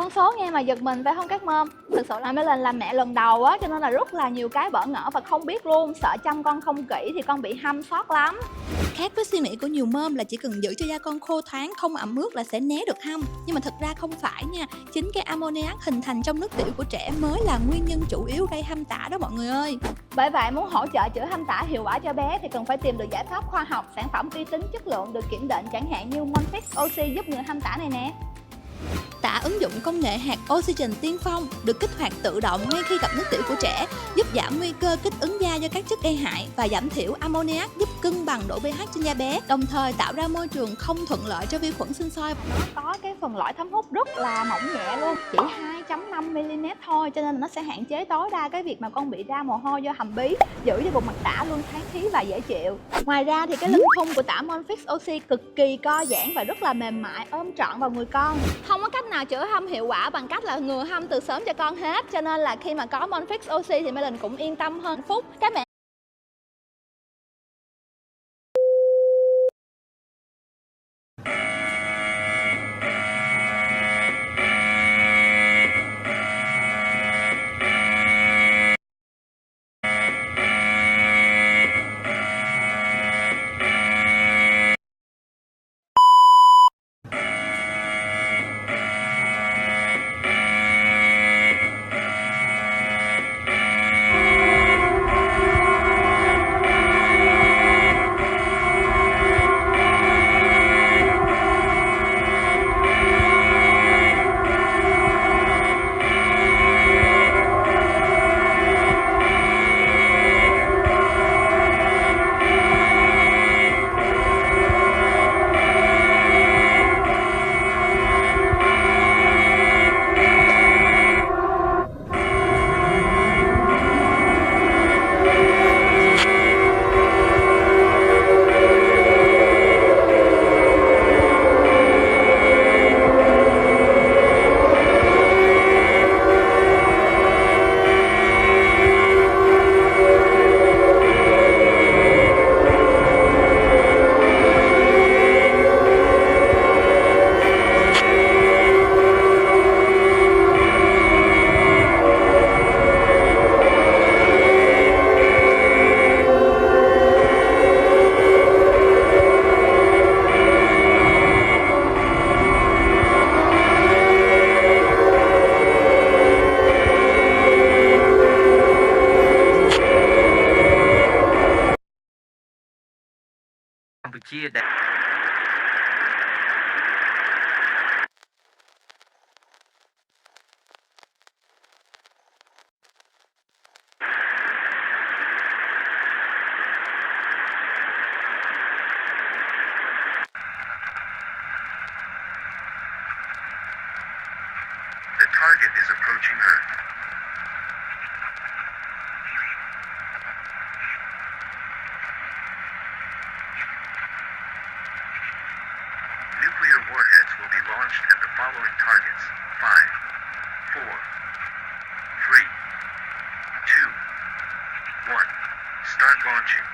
con số nghe mà giật mình phải không các mom? Thực sự là Melon làm mẹ lần đầu á, cho nên là rất là nhiều cái bỡ ngỡ và không biết luôn. Sợ chăm con không kỹ thì con bị hăm sót lắm. Khác với suy nghĩ của nhiều mom là chỉ cần giữ cho da con khô thoáng, không ẩm ướt là sẽ né được hăm. Nhưng mà thực ra không phải nha. Chính cái ammoniac hình thành trong nước tiểu của trẻ mới là nguyên nhân chủ yếu gây hăm tả đó mọi người ơi. Bởi vậy muốn hỗ trợ chữa hăm tả hiệu quả cho bé thì cần phải tìm được giải pháp khoa học, sản phẩm uy tín chất lượng được kiểm định, chẳng hạn như Monfix Oxy giúp ngừa hăm tả này nè. Tả ứng dụng công nghệ hạt oxygen tiên phong được kích hoạt tự động ngay khi gặp nước tiểu của trẻ, giúp giảm nguy cơ kích ứng da do các chất gây hại và giảm thiểu ammoniac, giúp cân bằng độ pH trên da bé, đồng thời tạo ra môi trường không thuận lợi cho vi khuẩn sinh sôi. Nó có cái phần lõi thấm hút rất là mỏng nhẹ luôn, chỉ 2.5 mm thôi, cho nên là nó sẽ hạn chế tối đa cái việc mà con bị ra mồ hôi do hầm bí, giữ cho vùng mặt tả luôn thoáng khí và dễ chịu. Ngoài ra thì cái lưng thun của tả Monfix Oxy cực kỳ co giãn và rất là mềm mại, ôm trọn vào người con. Không có cách nào chữa hăm hiệu quả bằng cách là ngừa hăm từ sớm cho con hết, cho nên là khi mà có Monfix Oxy thì Melon cũng yên tâm hơn phút. Các mẹ Campuchia đã The target is approaching Earth. Nuclear warheads will be launched at the following targets: 5, 4, 3, 2, 1. Start launching.